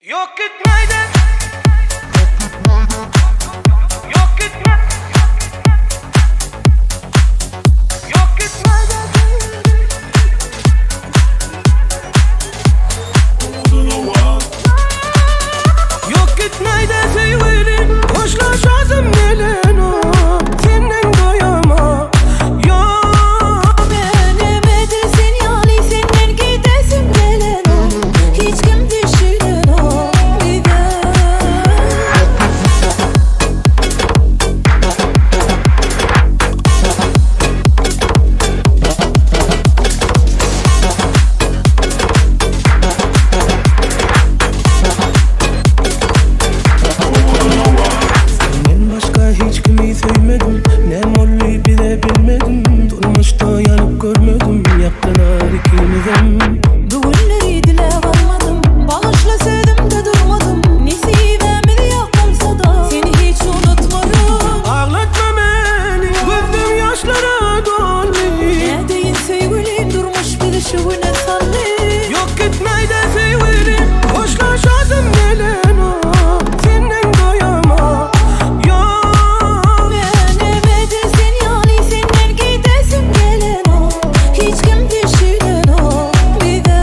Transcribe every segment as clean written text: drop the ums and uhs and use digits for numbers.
Yok gitmeyden, yok gitme, yok gitmeyden. Yok gitmeyden sevgilim, hoşlaşasım gelen o senden doyama. Yok Benim edesin yani senden gidesim gelen o. Hiç kim düşünen o bir de. Senden başka hiç kimi sevmedim, ne molli bile bilmedim. Durmuşta yanıp görmedim, yaptılar ikimizim. Düğünleri dile varmadım, bağışla sevdim de durmadım. Nisibemi de yakılsa da seni hiç unutmadım. Ağlatma beni, gözüm yaşlara doldu. Ne deyin sevgilim, durmuş bir de şuvune salli. Yok gitmeyden sevgilim, hoşlaşasım gelen o senden doyama. Yok Benim edesin yani senden gidesim gelen o. Hiç kim düşünen o bir de.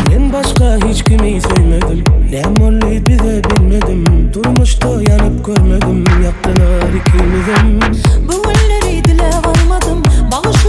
senden başka hiç kimi sevmedim, ne molli bile bilmedim. Durmuşta yanıp görmedim, yaptılar ikimizim. Bu günleri dile varmadım, bağışla